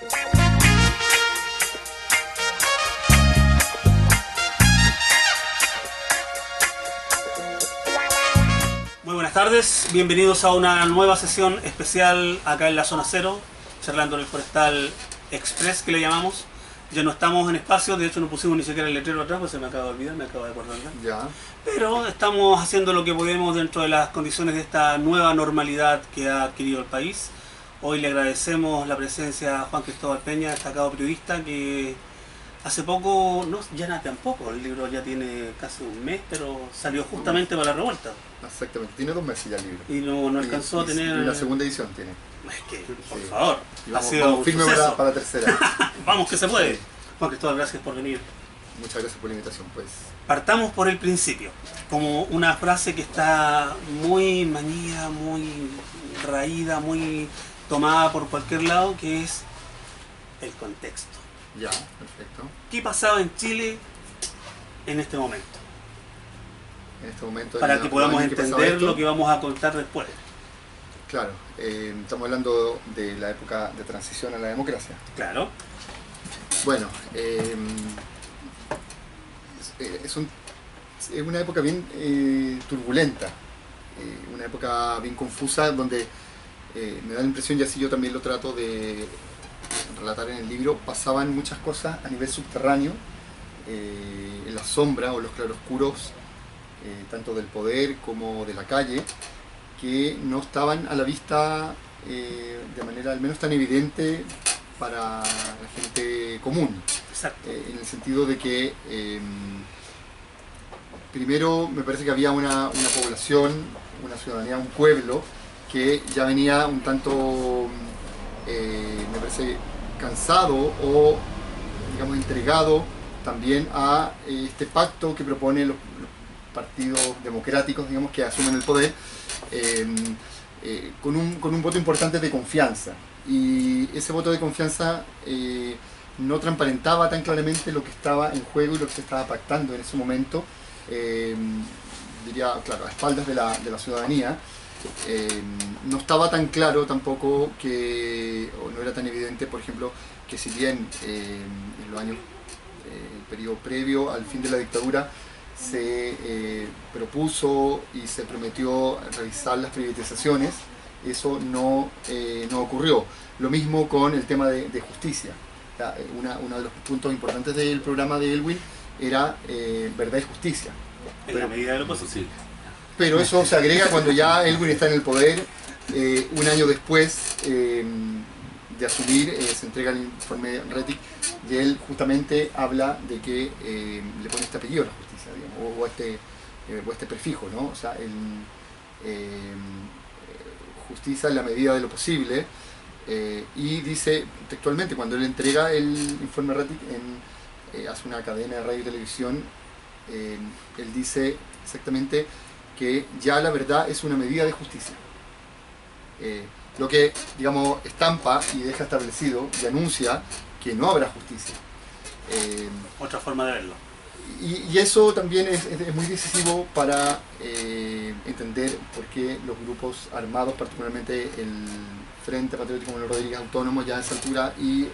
Muy buenas tardes, bienvenidos a una nueva sesión especial acá en la Zona Cero, charlando en el Forestal Express, que le llamamos. Ya no estamos en espacio, de hecho no pusimos ni siquiera el letrero atrás, pues se me acaba de olvidar, me acabo de acordar. Ya. Pero estamos haciendo lo que podemos dentro de las condiciones de esta nueva normalidad que ha adquirido el país. Hoy le agradecemos la presencia a Juan Cristóbal Peña, destacado periodista, que hace poco, no, ya nada tampoco, el libro ya tiene casi un mes, pero salió justamente para la revuelta. Exactamente, tiene 2 meses ya el libro. Y no alcanzó a tener... Y la segunda edición tiene. Es que, por Sí. favor, Y ha vamos, sido vamos un firme suceso. para la tercera. Vamos que se puede. Sí. Juan Cristóbal, gracias por venir. Muchas gracias por la invitación, pues. Partamos por el principio, como una frase que está muy manida, muy raída, muy tomada por cualquier lado, que es el contexto. Ya, perfecto. ¿Qué pasaba en Chile en este momento? En este momento... Para en que la podamos año que pasaba entender esto, lo que vamos a contar después. Claro, estamos hablando de la época de transición a la democracia. Claro. Bueno, es una época bien turbulenta, una época bien confusa, donde me da la impresión, y así yo también lo trato de relatar en el libro, pasaban muchas cosas a nivel subterráneo, en la sombra o los claroscuros, tanto del poder como de la calle, que no estaban a la vista de manera al menos tan evidente para la gente común. Exacto. En el sentido de que primero me parece que había una población, una ciudadanía, un pueblo que ya venía un tanto, me parece, cansado o, digamos, entregado también a este pacto que proponen los partidos democráticos, digamos, que asumen el poder, con un voto importante de confianza. Y ese voto de confianza no transparentaba tan claramente lo que estaba en juego y lo que se estaba pactando en ese momento, diría, claro, a espaldas de la ciudadanía. No estaba tan claro tampoco que, o no era tan evidente, por ejemplo, que si bien en los años, el periodo previo al fin de la dictadura, se propuso y se prometió realizar las privatizaciones, eso no ocurrió. Lo mismo con el tema de justicia. Uno de los puntos importantes del programa de Elwin era verdad y justicia. En la medida de lo posible. Pero eso se agrega cuando ya Elwin está en el poder. Un año después de asumir, se entrega el informe Rettig, y él justamente habla de que le pone este apellido a la justicia, digamos, o este prefijo, ¿no? O sea, justicia en la medida de lo posible, y dice textualmente, cuando él entrega el informe Rettig, hace una cadena de radio y televisión, él dice exactamente que ya la verdad es una medida de justicia. Lo que, digamos, estampa y deja establecido y anuncia que no habrá justicia. Otra forma de verlo. Y eso también es muy decisivo para entender por qué los grupos armados, particularmente el Frente Patriótico Manuel Rodríguez Autónomo ya a esa altura, y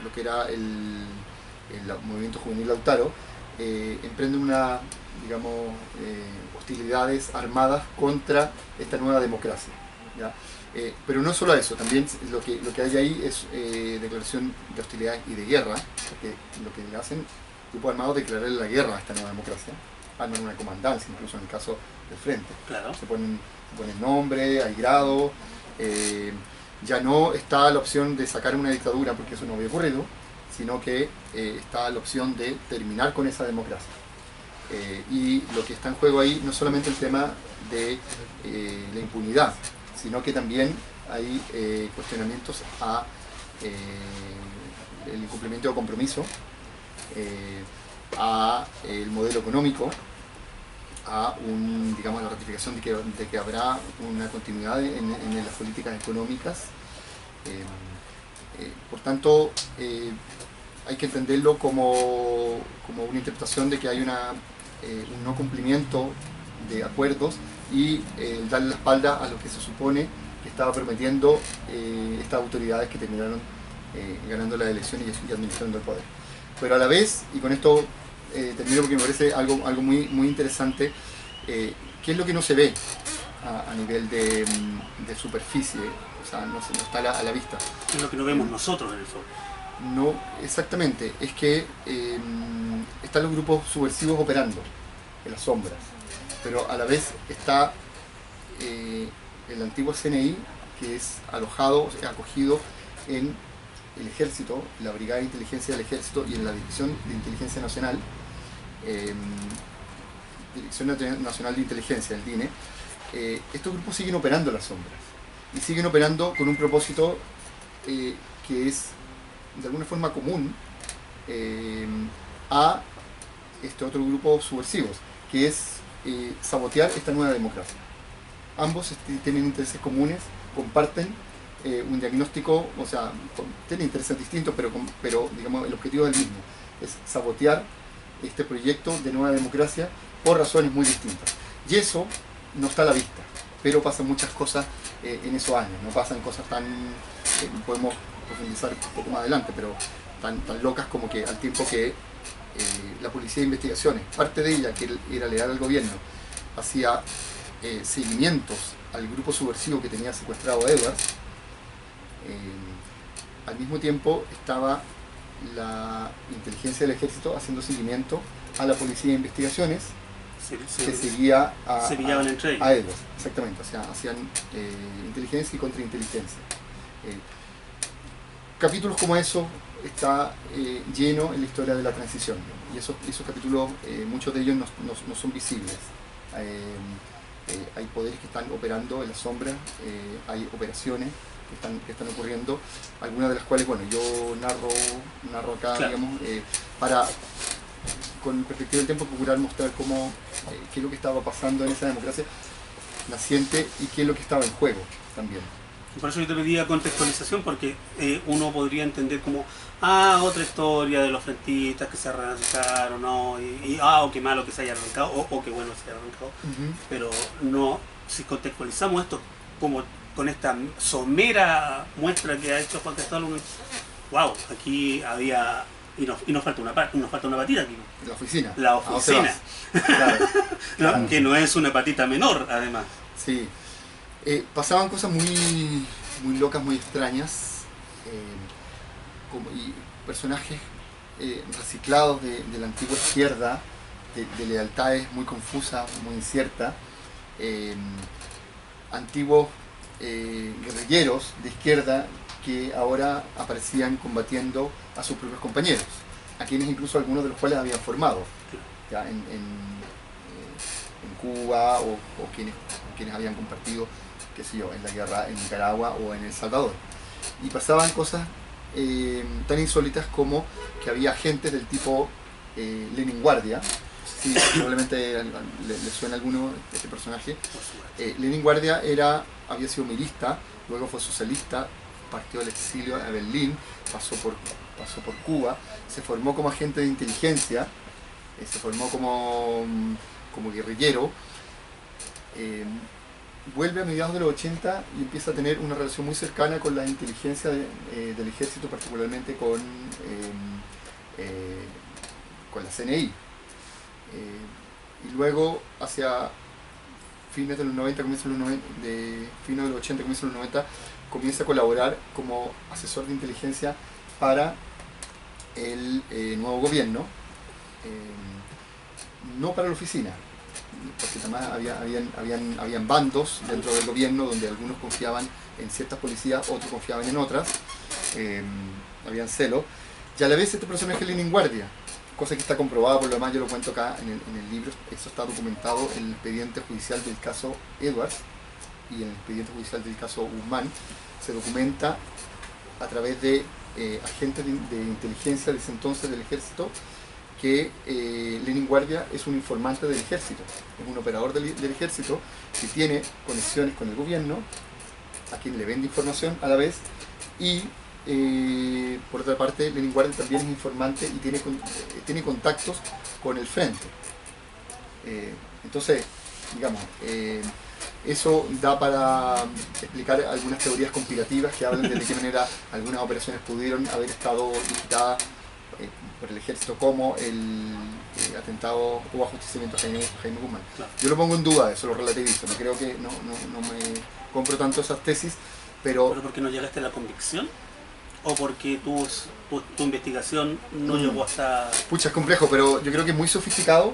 lo que era el movimiento juvenil Lautaro, emprenden digamos, hostilidades armadas contra esta nueva democracia, ¿ya? Pero no solo eso, también lo que hay ahí es declaración de hostilidad y de guerra, porque lo que hacen grupos armados es declarar la guerra a esta nueva democracia, arman una comandancia, incluso en el caso del Frente. Claro. Se ponen nombre, hay grado, ya no está la opción de sacar una dictadura, porque eso no había ocurrido, sino que está la opción de terminar con esa democracia. Y lo que está en juego ahí no solamente el tema de la impunidad, sino que también hay cuestionamientos a el incumplimiento de compromiso, a el modelo económico, a digamos, la ratificación de que habrá una continuidad en las políticas económicas. Por tanto, hay que entenderlo como una interpretación de que hay un no cumplimiento de acuerdos y darle la espalda a lo que se supone que estaba prometiendo estas autoridades que terminaron ganando las elecciones y administrando el poder. Pero a la vez, y con esto termino porque me parece algo muy interesante, ¿qué es lo que no se ve a nivel de superficie? O sea, no está a la vista. Es lo que no vemos nosotros en el fondo. No, exactamente. Es que están los grupos subversivos operando en las sombras, pero a la vez está el antiguo CNI, que es alojado, o sea, acogido en el Ejército, la Brigada de Inteligencia del Ejército y en la Dirección de Inteligencia Nacional, Dirección Nacional de Inteligencia, el DINE. Estos grupos siguen operando en las sombras y siguen operando con un propósito que es de alguna forma común a este otro grupo subversivos, que es sabotear esta nueva democracia. Ambos tienen intereses comunes, comparten un diagnóstico, o sea, tienen intereses distintos, pero digamos el objetivo es el mismo, es sabotear este proyecto de nueva democracia por razones muy distintas. Y eso no está a la vista, pero pasan muchas cosas en esos años, no pasan cosas tan, podemos profundizar un poco más adelante, pero tan locas como que al tiempo que la Policía de Investigaciones, parte de ella, que era leal al gobierno, hacía seguimientos al grupo subversivo que tenía secuestrado a Edwards, al mismo tiempo estaba la inteligencia del ejército haciendo seguimiento a la Policía de Investigaciones, que seguía a Edwards, exactamente, o sea, hacían inteligencia y contrainteligencia. Capítulos como eso está lleno en la historia de la transición, y esos capítulos, muchos de ellos no son visibles. Hay poderes que están operando en la sombra, hay operaciones que están ocurriendo, algunas de las cuales, bueno, yo narro acá, claro, digamos, para, con perspectiva del tiempo, procurar mostrar cómo, qué es lo que estaba pasando en esa democracia naciente y qué es lo que estaba en juego también. Por eso yo te pedía contextualización, porque uno podría entender como, otra historia de los frentistas que se arrancaron, ¿no? O qué malo que se haya arrancado, o qué bueno que se haya arrancado. Pero no, si contextualizamos esto como con esta somera muestra que ha hecho Juan Cristóbal, wow, aquí había, y nos falta una patita aquí. La oficina. La oficina. Claro. ¿No? Claro. Que no es una patita menor, además. Sí. Pasaban cosas muy locas, muy extrañas, y personajes reciclados de la antigua izquierda, de lealtades muy confusas, muy inciertas, antiguos guerrilleros de izquierda que ahora aparecían combatiendo a sus propios compañeros, a quienes incluso algunos de los cuales habían formado ya en Cuba, o quienes habían compartido, qué sé yo, en la guerra en Nicaragua o en El Salvador. Y pasaban cosas tan insólitas como que había agentes del tipo Lenin Guardia. Sí, probablemente le suena a alguno este personaje. Lenin Guardia había sido milista, luego fue socialista, partió al exilio a Berlín, pasó por Cuba, se formó como agente de inteligencia, se formó como guerrillero, vuelve a mediados de los 80 y empieza a tener una relación muy cercana con la inteligencia del ejército, particularmente con la CNI. Y luego, hacia fines de los 90, fines de los 80, comienzos de los 90, comienza a colaborar como asesor de inteligencia para el nuevo gobierno, no para la oficina, porque también habían bandos dentro del gobierno donde algunos confiaban en ciertas policías, otros confiaban en otras, habían celos, y a la vez este personaje es Lenin Guardia, cosa que está comprobada, por lo demás yo lo cuento acá en el libro, eso está documentado en el expediente judicial del caso Edwards y en el expediente judicial del caso Guzmán, se documenta a través de agentes de inteligencia de ese entonces del ejército que Lenin Guardia es un informante del ejército, es un operador del ejército que tiene conexiones con el gobierno, a quien le vende información a la vez, y por otra parte Lenin Guardia también es informante y tiene contactos con el frente. Entonces, digamos, Eso da para explicar algunas teorías conspirativas que hablan de qué manera algunas operaciones pudieron haber estado licitadas por el ejército, como el atentado o ajusticiamiento a Jaime Guzmán. Claro. Yo lo pongo en duda, eso lo relativizo, no creo que, no me compro tanto esas tesis, ¿Pero porque no llegaste a la convicción? ¿O porque tu investigación no llegó hasta...? Pucha, es complejo, pero yo creo que es muy sofisticado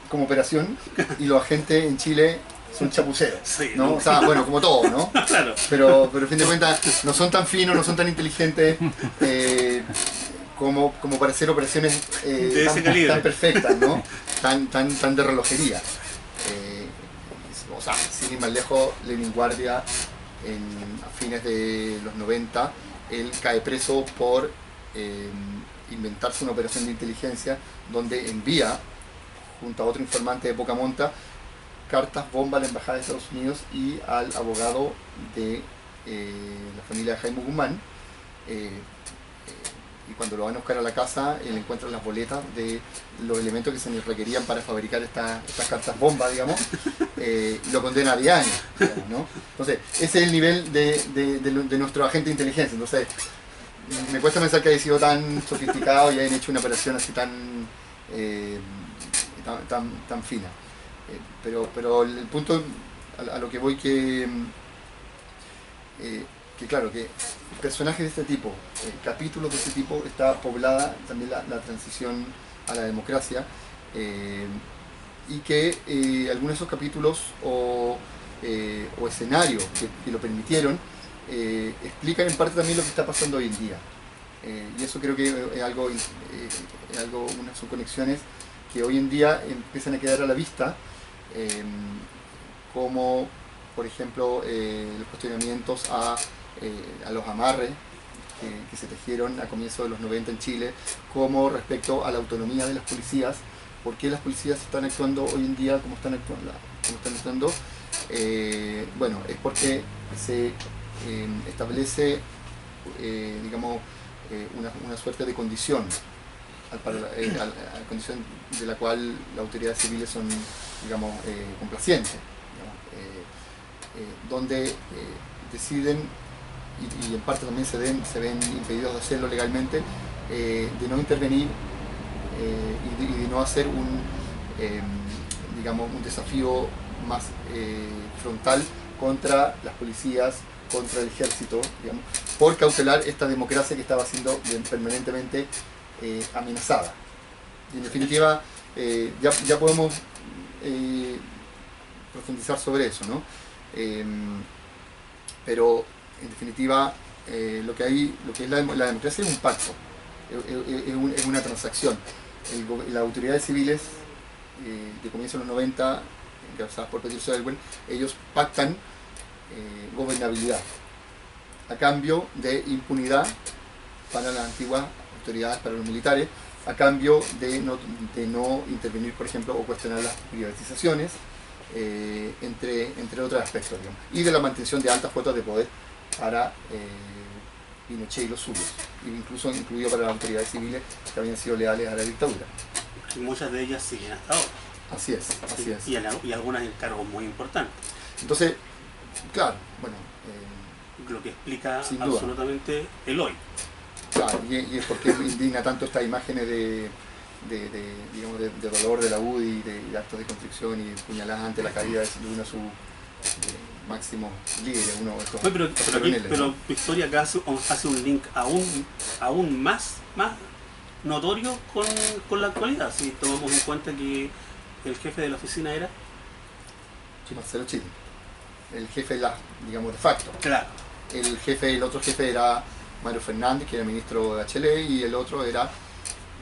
como operación y los agentes en Chile son chapuceros, Sí, ¿no? ¿no? O sea, bueno, como todo, ¿no? Claro. Pero a fin de cuentas no son tan finos, no son tan inteligentes como para hacer operaciones De ese calibre. tan perfectas, ¿no? Tan de relojería. O sea, sin ir más lejos, Lenin Guardia a fines de los 90, él cae preso por inventarse una operación de inteligencia donde envía, junto a otro informante de poca monta, cartas bomba a la Embajada de Estados Unidos y al abogado de la familia de Jaime Guzmán. Y cuando lo van a buscar a la casa, él encuentra las boletas de los elementos que se les requerían para fabricar estas cartas bomba, digamos, y lo condena a 10 años, digamos, ¿no? Entonces, ese es el nivel de nuestro agente de inteligencia. Entonces, me cuesta pensar que haya sido tan sofisticado y hayan hecho una operación así tan fina. Pero el punto a lo que voy que claro, que personajes de este tipo, capítulos de este tipo, está poblada también la transición a la democracia, y que algunos de esos capítulos o escenarios que lo permitieron explican en parte también lo que está pasando hoy en día. Y eso creo que es algo, son conexiones que hoy en día empiezan a quedar a la vista, como por ejemplo los cuestionamientos a los amarres que se tejieron a comienzos de los 90 en Chile, como respecto a la autonomía de las policías, por qué las policías están actuando hoy en día como están actuando. Bueno, es porque se establece digamos una suerte de condición a condición de la cual las autoridades civiles son, digamos, complacientes, digamos, donde deciden, y en parte también se ven impedidos de hacerlo legalmente, de no intervenir y de no hacer digamos, un desafío más frontal contra las policías, contra el ejército, digamos, por cautelar esta democracia que estaba siendo permanentemente amenazada. Y en definitiva, ya podemos profundizar sobre eso, ¿no? Pero en definitiva, lo que es la democracia es un pacto, es una transacción. Las autoridades civiles de comienzo de los 90, encabezadas por Peter Selwyn, ellos pactan gobernabilidad a cambio de impunidad para las antiguas autoridades, para los militares, a cambio de no intervenir, por ejemplo, o cuestionar las privatizaciones, entre otros aspectos, digamos, y de la mantención de altas cuotas de poder para Pinochet y los suyos, incluso incluido para las autoridades civiles que habían sido leales a la dictadura. Y muchas de ellas siguen hasta ahora. Así es. Y algunas en cargos muy importantes. Entonces, claro, bueno, lo que explica absolutamente el hoy. Claro, y es porque indigna tanto estas imágenes digamos, de dolor de la UDI, de actos de constricción y puñaladas ante la caída de uno de sus máximos líderes, uno de estos coroneles, pero ¿no? tu historia acá hace un link aún más notorio con la actualidad, si tomamos en cuenta que el jefe de la oficina era Marcelo Chile, el jefe digamos, de facto. Claro. El otro jefe era Mario Fernández, que era ministro de Bachelet, y el otro era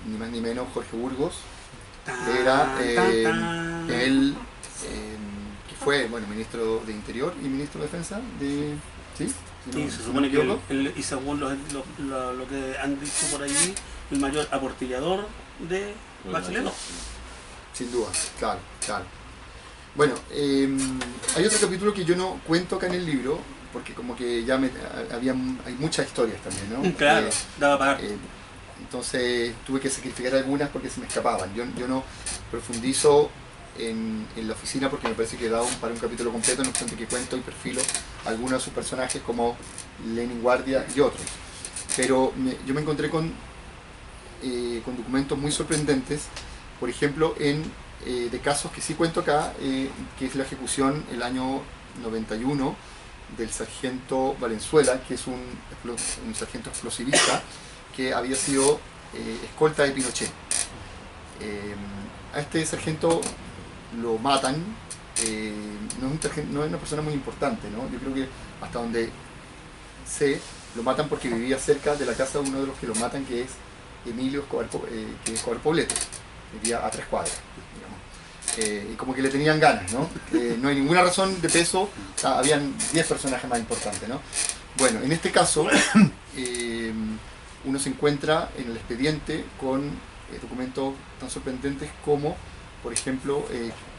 ni más ni menos Jorge Burgos, que era él, que fue, bueno, ministro de Interior y ministro de Defensa ¿sí? Y se supone que y según lo que han dicho por ahí, el mayor aportillador de Bachelet. Sin duda, claro. Bueno, hay otro capítulo que yo no cuento acá en el libro, porque como que ya hay muchas historias también, ¿no? Claro, daba para entonces tuve que sacrificar algunas porque se me escapaban. Yo no profundizo en la oficina porque me parece que da para un capítulo completo, no obstante que cuento y perfilo algunos de sus personajes como Lenin Guardia y otros. Pero yo me encontré con documentos muy sorprendentes, por ejemplo, de casos que sí cuento acá, que es la ejecución el año 91 del sargento Valenzuela, que es un sargento explosivista que había sido escolta de Pinochet. A este sargento lo matan, no es una persona muy importante, ¿no? Yo creo que hasta donde sé, lo matan porque vivía cerca de la casa de uno de los que lo matan, que es Emilio Escobar, que es Escobar Poblete, vivía a 3 cuadras, digamos. Y como que le tenían ganas, ¿no? No hay ninguna razón de peso, o sea, habían 10 personajes más importantes, ¿no? Bueno, en este caso, uno se encuentra en el expediente con documentos tan sorprendentes como, por ejemplo,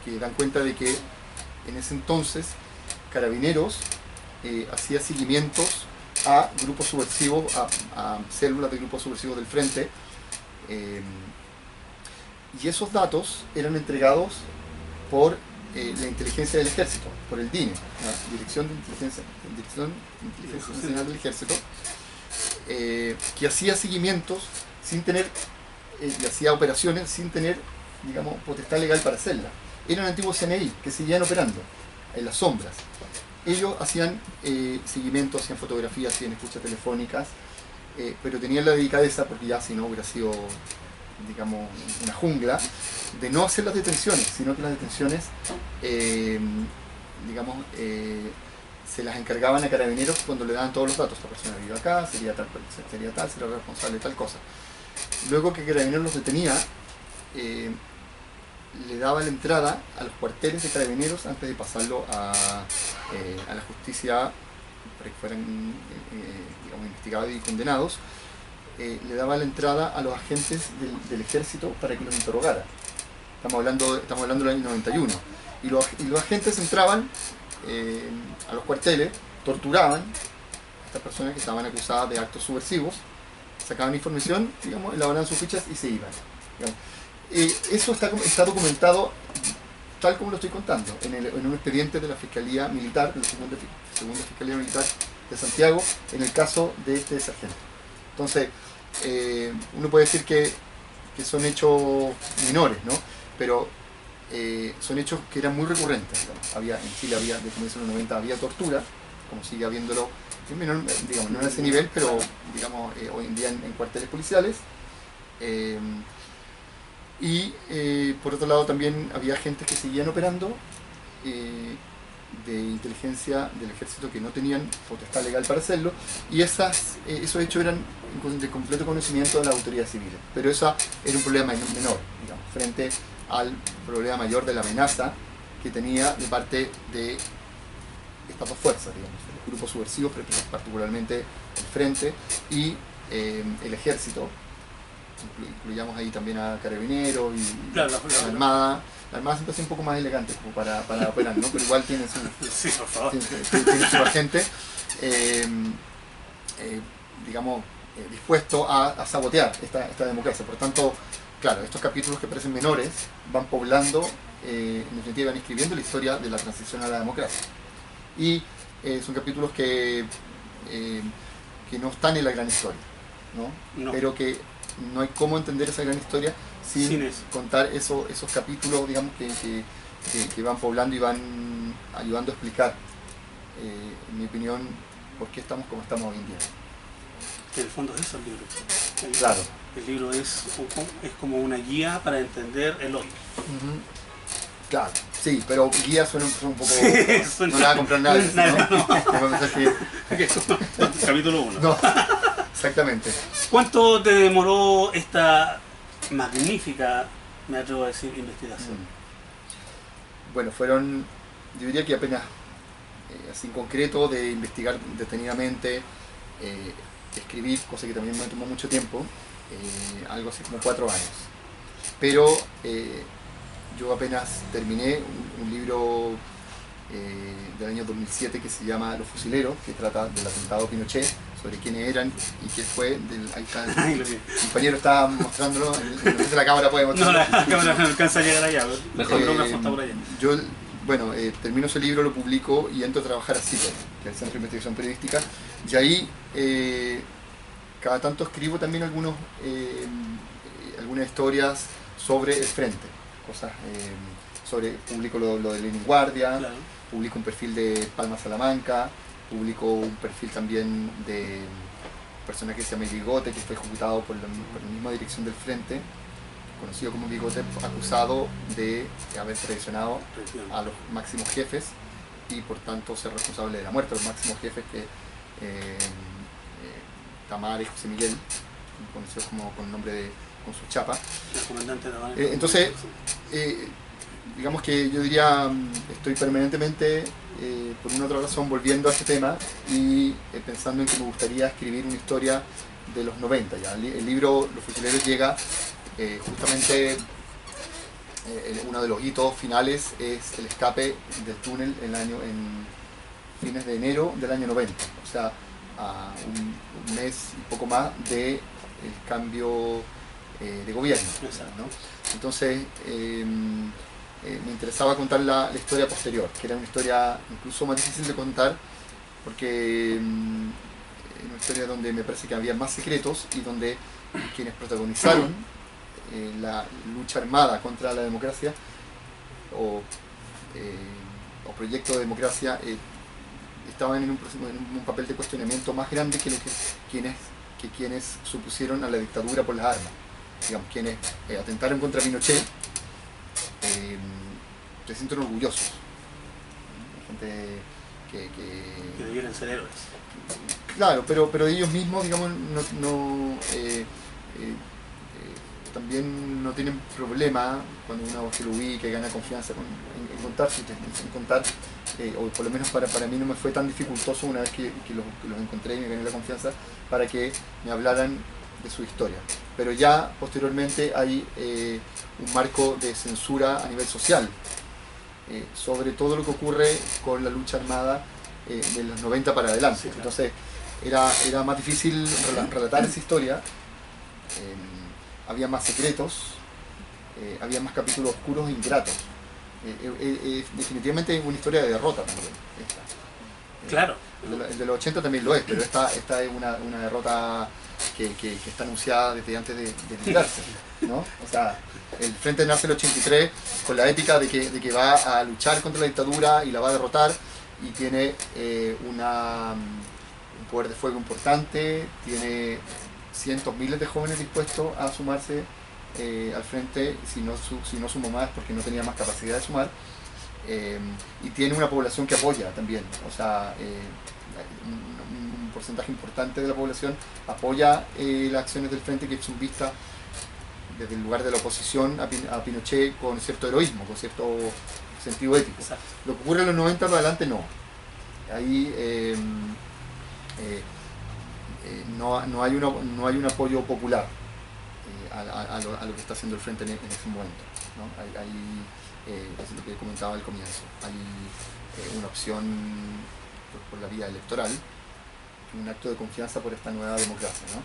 que dan cuenta de que en ese entonces Carabineros hacía seguimientos a grupos subversivos, a células de grupos subversivos del Frente, y esos datos eran entregados por la inteligencia del ejército, por el DINE, la Dirección de Inteligencia Nacional del Ejército, que hacía seguimientos sin tener, y hacía operaciones sin tener, digamos, potestad legal para hacerla. Era un antiguo CNI que seguían operando en las sombras. Ellos hacían seguimientos, hacían fotografías, hacían escuchas telefónicas, pero tenían la delicadeza, porque ya si no hubiera sido, digamos, una jungla, de no hacer las detenciones, sino que las detenciones, digamos, se las encargaban a Carabineros cuando le daban todos los datos. Esta persona vive acá, sería responsable de tal cosa. Luego que Carabineros los detenía, le daba la entrada a los cuarteles de Carabineros antes de pasarlo a la justicia para que fueran digamos, investigados y condenados. Le daba la entrada a los agentes del ejército para que los interrogara. Estamos hablando del año 91. Y los agentes entraban a los cuarteles, torturaban a estas personas que estaban acusadas de actos subversivos, sacaban información, digamos, elaboraban sus fichas y se iban. Eso está documentado tal como lo estoy contando, en un expediente de la Fiscalía Militar, de la segunda Fiscalía Militar de Santiago, en el caso de este sargento. Entonces, uno puede decir que son hechos menores, ¿no? Pero son hechos que eran muy recurrentes, ¿no? En Chile había, desde comienzos de los 90, había tortura, como sigue habiéndolo, menor, digamos, no a ese nivel, pero digamos, hoy en día en cuarteles policiales. Por otro lado también había agentes que seguían operando de inteligencia del ejército que no tenían potestad legal para hacerlo, y esos hechos eran de completo conocimiento de las autoridades civiles, pero eso era un problema menor, digamos, frente al problema mayor de la amenaza que tenía de parte de estas dos fuerzas, digamos, los grupos subversivos, particularmente el Frente y el ejército. Incluyamos ahí también a Carabineros y claro, la Armada. La Armada siempre es un poco más elegante como para operar, ¿no? Pero igual tiene su, sí, por favor. tiene su agente, digamos, dispuesto a sabotear esta democracia. Por tanto, claro, estos capítulos que parecen menores van poblando, en definitiva van escribiendo la historia de la transición a la democracia. Y son capítulos que no están en la gran historia, ¿no? No. Pero que no hay cómo entender esa gran historia sin contar esos capítulos, digamos, que van poblando y van ayudando a explicar, en mi opinión, por qué estamos como estamos hoy en día. En el fondo es eso el libro. Claro. El libro es como una guía para entender el hoy. Claro, sí, pero guía suena un poco... Sí, no le va a comprar nada, ¿no? Capítulo 1. No, exactamente. ¿Cuánto te demoró esta magnífica, me atrevo a decir, investigación? Bueno, fueron, yo diría que apenas, así en concreto, de investigar detenidamente, escribir, cosa que también me tomó mucho tiempo, algo así como 4 años. Pero yo apenas terminé un libro del año 2007 que se llama Los Fusileros, que trata del atentado Pinochet, sobre quiénes eran y qué fue. Ahí está, Ahí el lo tiene. compañero está mostrándolo, no sé si la cámara puede No, mostrarlo. la cámara no alcanza a llegar allá. Mejor Eh, fotógrafo está por allá. Yo, bueno, termino ese libro, lo publico y entro a trabajar a CIPER, que es el Centro de Investigación Periodística, y ahí cada tanto escribo también algunas historias sobre el frente, cosas publico lo de Lenin Guardia, Claro. publico un perfil de Palma Salamanca, publico un perfil también de un personaje que se llama Bigote, que fue ejecutado por la misma dirección del frente, conocido como Bigote, acusado de haber traicionado a los máximos jefes y por tanto ser responsable de la muerte de los máximos jefes, que Tamar y José Miguel, conocidos como con el nombre de con su chapa. El comandante Tamar. Entonces, digamos que yo diría, estoy permanentemente, por una otra razón, volviendo a este tema y pensando en que me gustaría escribir una historia de los 90 ya. El libro Los Fusileros llega justamente, uno de los hitos finales es el escape del túnel en fines de enero del año 90, o sea, a un mes y poco más del cambio de gobierno, ¿no? Entonces me interesaba contar la historia posterior, que era una historia incluso más difícil de contar porque una historia donde me parece que había más secretos y donde quienes protagonizaron la lucha armada contra la democracia o proyecto de democracia estaban en un papel de cuestionamiento más grande que quienes supusieron a la dictadura por las armas. Digamos, quienes atentaron contra Pinochet se sienten orgullosos. Gente que debieran ser héroes. Claro, pero ellos mismos, digamos, también no tienen problema cuando uno se lo ubica y gana confianza en contar, o por lo menos para mí no me fue tan dificultoso una vez que los encontré y me gané la confianza para que me hablaran de su historia. Pero ya posteriormente hay un marco de censura a nivel social sobre todo lo que ocurre con la lucha armada de los 90 para adelante. Sí, claro. Entonces era más difícil relatar esa historia, había más secretos, había más capítulos oscuros e ingratos. Definitivamente es una historia de derrota también. Claro. El de los 80 también lo es, pero esta es una derrota que está anunciada desde antes de librarse, ¿no? O sea, el Frente nace en el 83 con la ética de que va a luchar contra la dictadura y la va a derrotar, y tiene un poder de fuego importante, tiene cientos, miles de jóvenes dispuestos a sumarse al frente, si no sumó más porque no tenía más capacidad de sumar, y tiene una población que apoya también, o sea, un porcentaje importante de la población apoya las acciones del frente, que son vistas desde el lugar de la oposición a Pinochet con cierto heroísmo, con cierto sentido ético. Exacto. Lo que ocurre en los 90 para adelante no. Ahí no hay un apoyo popular a lo que está haciendo el frente en ese momento, ¿no? Es lo que comentaba al comienzo. Hay una opción por la vía electoral, un acto de confianza por esta nueva democracia, ¿no?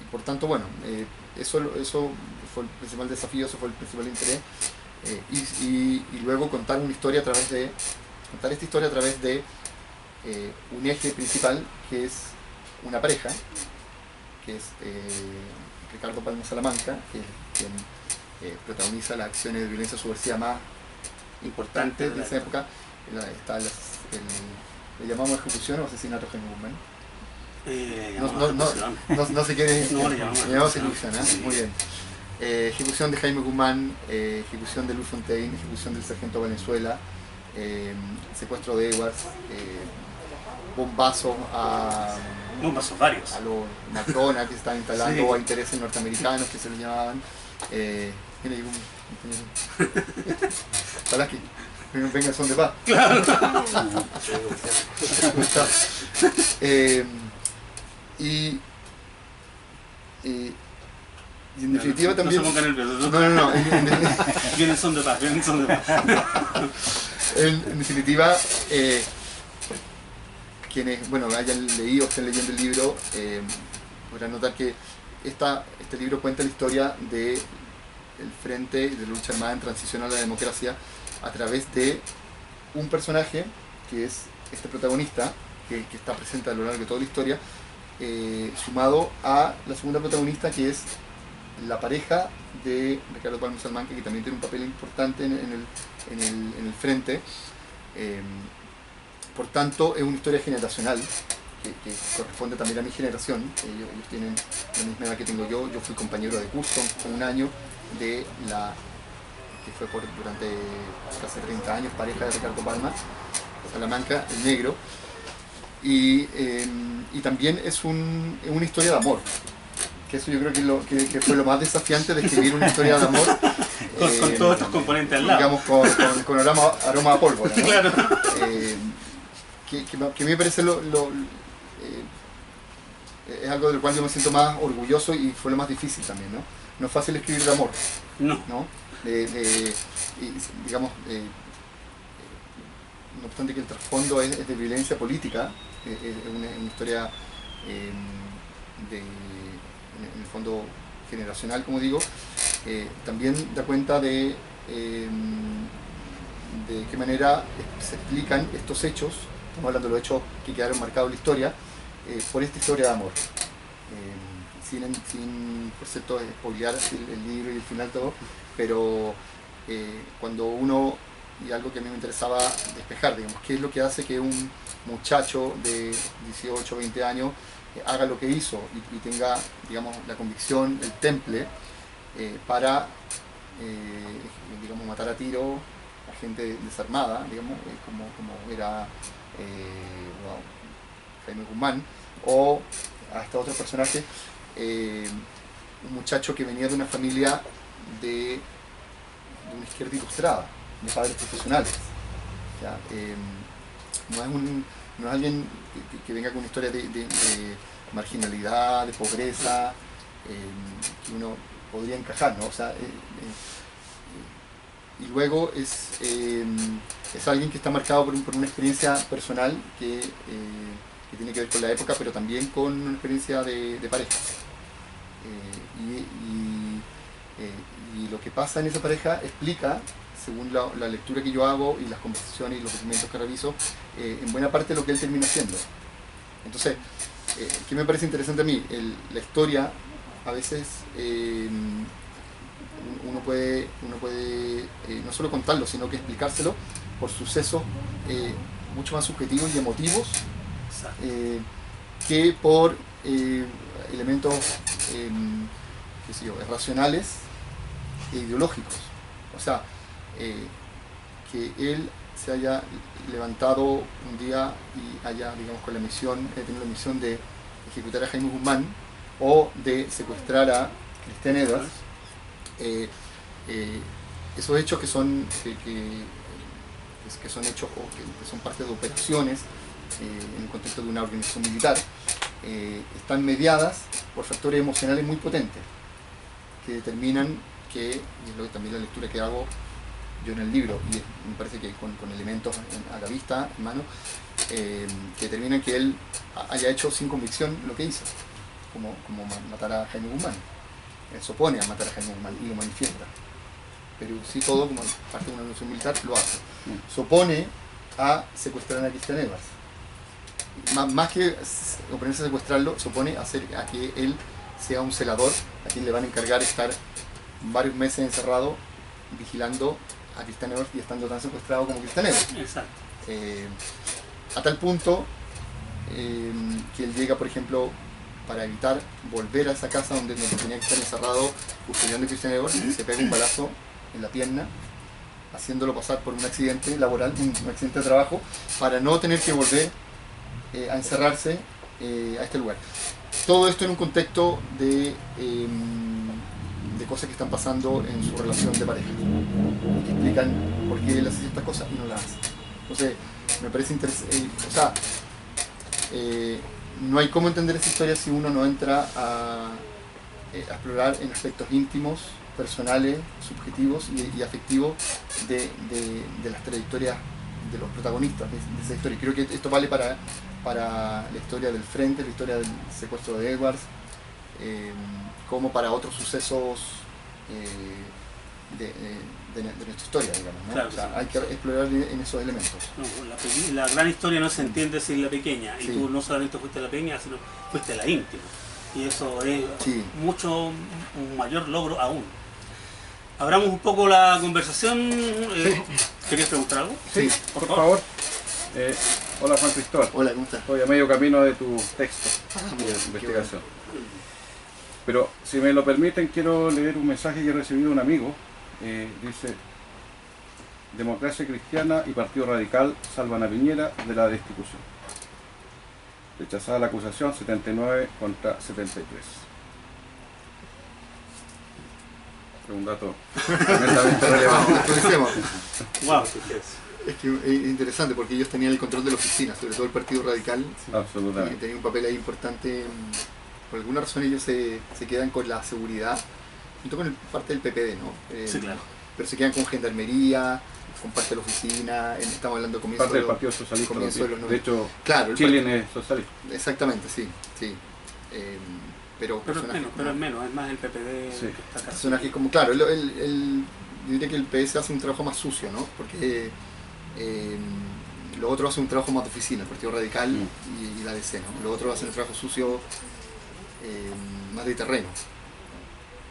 Y por tanto, bueno, eso fue el principal desafío, eso fue el principal interés, y luego contar esta historia a través de un eje principal, que es una pareja, que es Ricardo Palma Salamanca, que es quien protagoniza las acciones de violencia subversiva más importantes de esa época. Le llamamos ejecución o asesinato de Jaime Guzmán. No se quiere. No, le llamamos ejecución, ¿eh? Muy bien. Ejecución de Jaime Guzmán, ejecución de Luis Fontaine, ejecución del sargento Valenzuela, secuestro de Edwards, bombazos varios. A los McDonald's que estaban instalando, sí, a intereses norteamericanos que se les llamaban. Mira, hay un para que venga son de paz. Claro. Y en definitiva también. No se pongan nerviosos. No. Vienen son de paz, En definitiva, quienes, bueno, hayan leído o estén leyendo el libro, podrán notar que este libro cuenta la historia del Frente de Lucha Armada en Transición a la Democracia a través de un personaje que es este protagonista, que está presente a lo largo de toda la historia, sumado a la segunda protagonista, que es la pareja de Ricardo Palma Salamanca, que también tiene un papel importante en el frente. Por tanto, es una historia generacional que corresponde también a mi generación. Ellos tienen la misma edad que tengo yo. Yo fui compañero de curso por un año de la que fue durante casi 30 años pareja de Ricardo Palma Salamanca, el negro. Y también es una historia de amor, que eso yo creo que fue lo más desafiante de escribir una historia de amor. Con todos estos componentes al lado. Digamos, con aroma a pólvora, ¿no? Claro. Que me parece es algo del cual yo me siento más orgulloso y fue lo más difícil también, ¿no? No es fácil escribir de amor, ¿no? Digamos, no obstante que el trasfondo es de violencia política, es una historia en el fondo generacional, como digo, también da cuenta de qué manera se explican estos hechos. Estamos hablando de los hechos que quedaron marcados en la historia, por esta historia de amor. Sin por cierto, spoilear el libro y el final todo, pero cuando uno, y algo que a mí me interesaba despejar, digamos, qué es lo que hace que un muchacho de 18 o 20 años haga lo que hizo y tenga, digamos, la convicción, el temple para, digamos, matar a tiro a gente desarmada, digamos, como era Jaime Guzmán, o a este otro personaje, un muchacho que venía de una familia de una izquierda ilustrada, de padres profesionales. ¿Ya? No es alguien que venga con una historia de marginalidad, de pobreza, que uno podría encajar, ¿no? O sea, y luego es alguien que está marcado por una experiencia personal que tiene que ver con la época, pero también con una experiencia de pareja. Y lo que pasa en esa pareja explica, según la lectura que yo hago y las conversaciones y los documentos que reviso, en buena parte lo que él termina haciendo. Entonces, ¿qué me parece interesante a mí? La historia, a veces uno puede no solo contarlo, sino que explicárselo por sucesos mucho más subjetivos y emotivos, que por elementos qué sé yo, racionales e ideológicos. O sea, que él se haya levantado un día y haya, digamos, con la misión, tenido la misión de ejecutar a Jaime Guzmán o de secuestrar a Cristian Edwards, esos hechos que son hechos o que son parte de operaciones en el contexto de una organización militar, están mediadas por factores emocionales muy potentes que determinan que, y es lo que también la lectura que hago yo en el libro, y me parece que con elementos a la vista, en mano, que determinan que él haya hecho sin convicción lo que hizo, como matar a Jaime Guzmán. Él se opone a matar a Jaime Guzmán y lo manifiesta, pero sí todo, como parte de una organización militar, lo hace. Se opone a secuestrar a Cristian Edwards. Más que oponerse a secuestrarlo, se opone a que él sea un celador a quien le van a encargar estar varios meses encerrado vigilando a Cristian Edwards y estando tan secuestrado como Cristian Edwards. Exacto. A tal punto que él llega, por ejemplo, para evitar volver a esa casa donde tenía que estar encerrado custodiando a Cristian Edwards, se pega un balazo en la pierna, haciéndolo pasar por un accidente laboral, un accidente de trabajo, para no tener que volver a encerrarse a este lugar. Todo esto en un contexto de cosas que están pasando en su relación de pareja, que explican por qué él hace ciertas cosas y no las hace. Entonces, me parece interesante, o sea, no hay cómo entender esa historia si uno no entra a explorar en aspectos íntimos, personales, subjetivos y afectivos de las trayectorias los protagonistas de esa historia. Y creo que esto vale para la historia del Frente, la historia del secuestro de Edwards, como para otros sucesos de nuestra historia, digamos, ¿no? Claro, o sea, sí. hay que explorar en esos elementos. No, la gran historia no se entiende sin la pequeña, y tú no solamente fuiste la pequeña, sino fuiste la íntima, y eso es mucho un mayor logro aún. Abramos un poco la conversación. ¿Querías preguntar algo? Sí, por favor. Hola, Juan Cristóbal. Hola, ¿cómo estás? Estoy a medio camino de tu texto de investigación. Pero si me lo permiten, quiero leer un mensaje que he recibido de un amigo. Dice: Democracia Cristiana y Partido Radical salvan a Piñera de la destitución. Rechazada la acusación, 79 contra 73. Es un dato tremendamente relevante. Wow. Es que es interesante porque ellos tenían el control de la oficina, sobre todo el Partido Radical. Absolutamente. Tenía un papel ahí importante. Por alguna razón ellos se quedan con la seguridad, junto con parte del PPD, ¿no? Sí, claro. Pero se quedan con gendarmería, con parte de la oficina, estamos hablando de comienzo Parte del Partido Socialista. De hecho, claro, Chile es socialista. Exactamente, sí. Pero es menos, es más el PPD que está acá. Personajes como, claro, yo diría que el PS hace un trabajo más sucio, ¿no? Porque los otros hacen un trabajo más de oficina, el Partido Radical y la DC, ¿no? Los otros hacen un trabajo sucio más de terreno.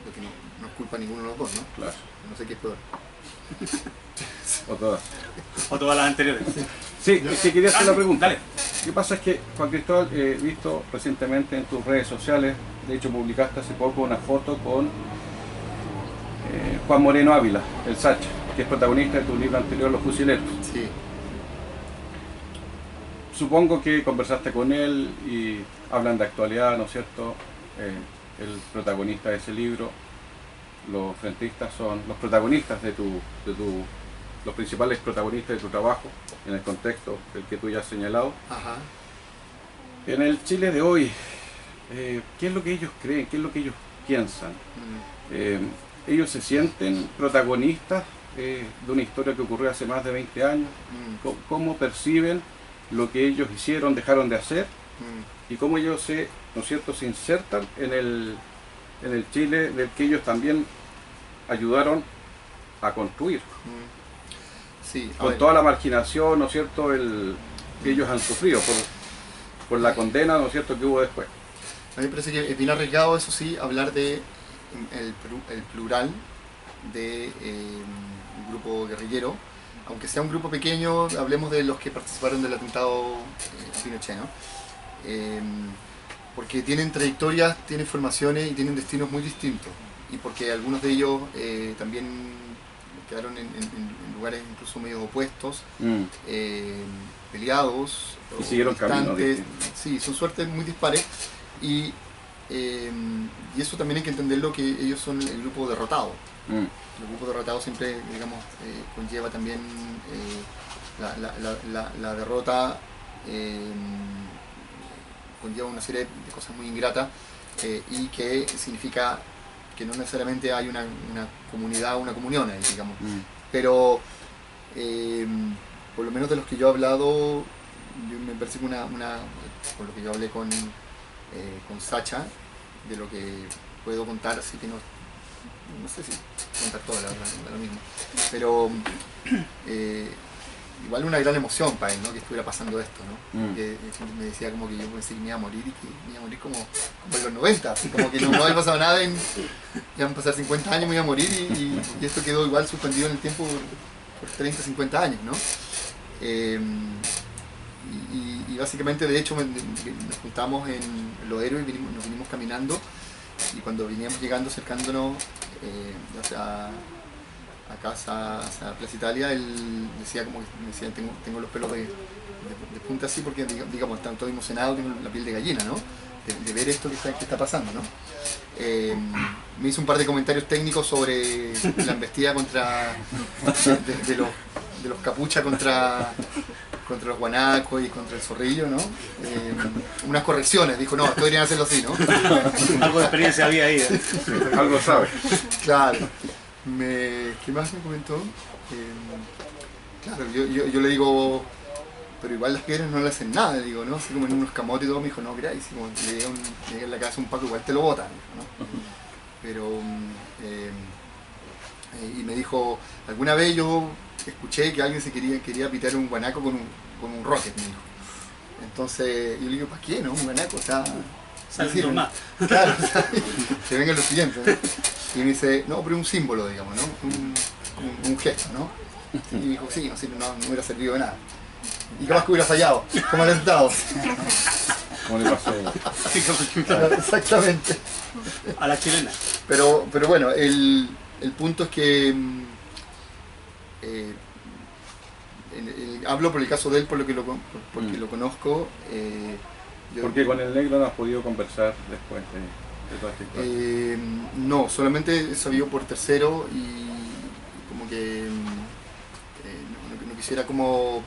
Lo que no es culpa ninguno de los dos, ¿no? Claro. No sé qué es peor. O todas las anteriores. Sí, quería hacer la pregunta. Dale. Lo que pasa es que, Juan Cristóbal, he visto recientemente en tus redes sociales, de hecho publicaste hace poco una foto con Juan Moreno Ávila, el Sacha, que es protagonista de tu libro anterior, Los Fusileros. Sí. Supongo que conversaste con él y hablan de actualidad, ¿no es cierto? El protagonista de ese libro, los frentistas son los protagonistas los principales protagonistas de tu trabajo, en el contexto del que tú ya has señalado. Ajá. En el Chile de hoy, ¿qué es lo que ellos creen? ¿Qué es lo que ellos piensan? ¿Ellos se sienten protagonistas de una historia que ocurrió hace más de 20 años? ¿Cómo perciben lo que ellos hicieron, dejaron de hacer? Y cómo ellos ¿no es cierto?, se insertan en el Chile del que ellos también ayudaron a construir. Sí, con toda la marginación, ¿no es cierto?, que ellos han sufrido por la condena, ¿no es cierto?, que hubo después. A mí me parece que es bien arriesgado, eso sí, hablar de el plural de un grupo guerrillero, aunque sea un grupo pequeño. Hablemos de los que participaron del atentado Pinochet, ¿no? Porque tienen trayectorias, tienen formaciones y tienen destinos muy distintos, y porque algunos de ellos también quedaron en lugares incluso medio opuestos, peleados, y siguieron caminos. Sí, son suertes muy dispares, y eso también hay que entenderlo, que ellos son el grupo derrotado. El grupo derrotado siempre, digamos, conlleva también la derrota, conlleva una serie de cosas muy ingratas, y que significa que no necesariamente hay una comunidad, una comunión ahí, digamos. Pero por lo menos de los que yo he hablado, me parece que por lo que yo hablé con Sacha, de lo que puedo contar, así que no sé si contar todo, la verdad, no da lo mismo. Pero igual una gran emoción para él, ¿no?, que estuviera pasando esto, ¿no? Que me decía como que yo pensé que me iba a morir, y que me iba a morir como en los 90, así como que no había pasado nada, ya van a pasar 50 años, me iba a morir, y esto quedó igual suspendido en el tiempo por 30, 50 años, ¿no? Y básicamente, de hecho, nos juntamos en Los Héroes, nos vinimos caminando, y cuando veníamos llegando, acercándonos a casa, hacia Plaza Italia, él decía como que tengo los pelos de punta así, porque digamos, están todo emocionado, tengo la piel de gallina, ¿no? De ver esto que está pasando, ¿no? Me hizo un par de comentarios técnicos sobre la embestida de los capuchas contra los guanacos y contra el zorrillo, ¿no? Unas correcciones, dijo, no, esto deberían hacerlo así, ¿no? Algo de experiencia había ahí. Algo sabe. Claro. ¿Qué más me comentó? Claro, yo le digo, pero igual las piedras no le hacen nada, le digo, ¿no? Así como en unos camotes y todo, me dijo, no, creáis, como le llega en la casa un Paco, igual te lo botan, ¿no? Pero, y me dijo, alguna vez yo escuché que alguien se quería pitar un guanaco con un rocket, me dijo. Entonces, yo le digo, ¿para qué, no? Un guanaco, o sea... Saliendo más. Claro, o sea, que vengan los siguientes, ¿no? Y me dice, no, pero un símbolo, digamos, ¿no? Un gesto, ¿no? Y me dijo, sí, no hubiera servido de nada. Y capaz que hubiera fallado, como atentado. Como le pasó. Claro, exactamente. A la chilena. Pero bueno, el punto es que hablo por el caso de él, porque lo conozco. Porque con el negro no has podido conversar después de toda esta historia. No, solamente he sabido por tercero y como que no quisiera como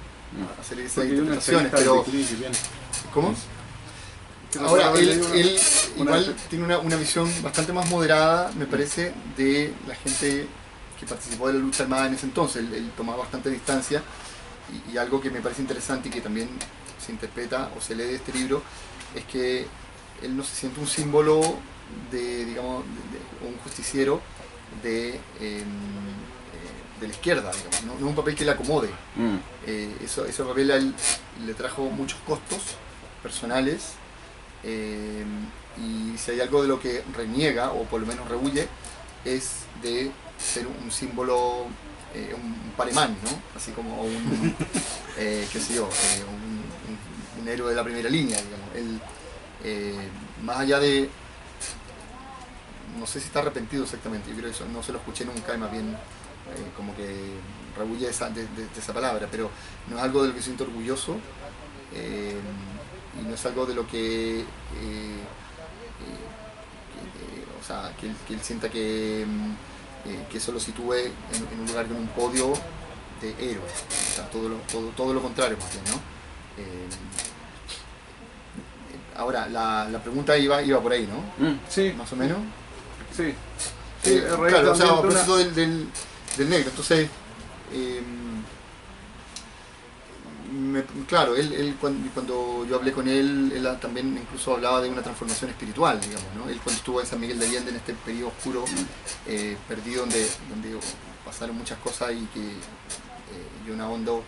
hacer esas interpretaciones, pero... ¿Cómo? Ahora, él igual tiene una visión bastante más moderada, me parece, de la gente que participó de la lucha armada en ese entonces. Él tomaba bastante distancia y algo que me parece interesante y que también se interpreta o se lee de este libro es que él no se siente un símbolo de, digamos, de un justiciero de la izquierda, digamos, no es un papel que le acomode. Ese papel a él le trajo muchos costos personales, y si hay algo de lo que reniega o por lo menos rehuye es de ser un símbolo, un palemán, ¿no? Así como un qué sé yo, un héroe de la primera línea, digamos. Él, más allá de, no sé si está arrepentido exactamente, yo creo que eso no se lo escuché nunca, y más bien como que rehuye de esa palabra, pero no es algo de lo que siento orgulloso, y no es algo de lo que o sea, que él sienta que eso lo sitúe en un lugar, en un podio de héroe, o sea, todo lo contrario más bien, ¿no? Ahora, la pregunta iba por ahí, ¿no? Sí. Más o menos. Sí. Claro, o sea, a propósito del negro, entonces, claro, él cuando yo hablé con él también incluso hablaba de una transformación espiritual, digamos, ¿no? Él cuando estuvo en San Miguel de Allende, en este periodo oscuro, perdido, donde pasaron muchas cosas y que yo no ahondo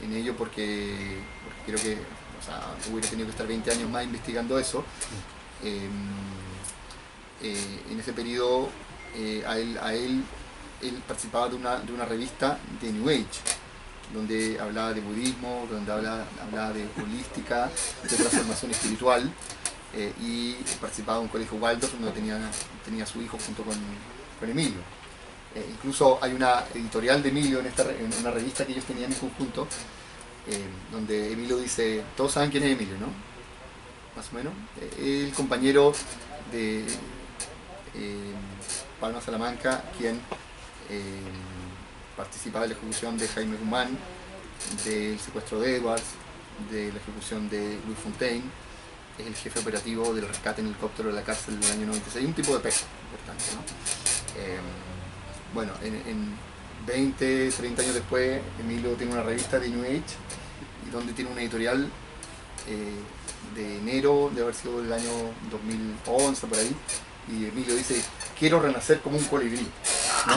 en ello porque creo que, o sea, hubiera tenido que estar 20 años más investigando eso. En ese periodo él participaba de una revista de New Age, donde hablaba de budismo, donde hablaba de holística, de transformación espiritual, y participaba de un colegio Waldorf donde tenía a su hijo junto con Emilio. Incluso hay una editorial de Emilio en una revista que ellos tenían en conjunto, donde Emilio dice, todos saben quién es Emilio, ¿no? Más o menos. El compañero de Palma Salamanca, quien participaba de la ejecución de Jaime Guzmán, del secuestro de Edwards, de la ejecución de Louis Fontaine, es el jefe operativo del rescate en helicóptero de la cárcel del año 96, un tipo de peso importante, ¿no? Bueno, en 20, 30 años después, Emilio tiene una revista de New Age, y donde tiene una editorial de enero, de haber sido del año 2011, por ahí, y Emilio dice, quiero renacer como un colibrí, ¿no?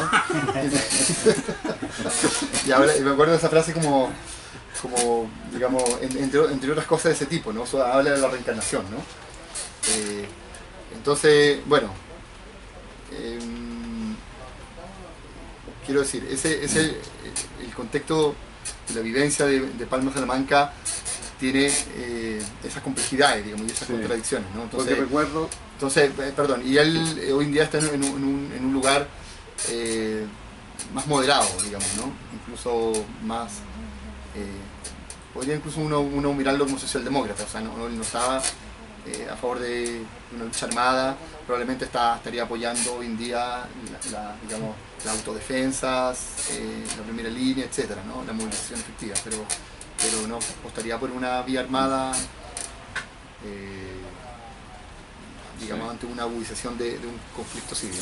y me acuerdo de esa frase como digamos, entre otras cosas de ese tipo, ¿no? O sea, habla de la reencarnación, ¿no? Entonces, bueno, quiero decir, el contexto de la vivencia de Palma Salamanca tiene esas complejidades, digamos, y esas contradicciones, ¿no? Entonces, porque recuerdo... perdón, y él hoy en día está en un lugar más moderado, digamos, ¿no? Incluso más... podría incluso uno mirarlo como socialdemócrata, o sea, él no estaba a favor de una lucha armada, probablemente estaría apoyando hoy en día digamos, las autodefensas, la primera línea, etcétera, ¿no? La movilización efectiva, pero no apostaría por una vía armada, digamos, ante una agudización de un conflicto civil.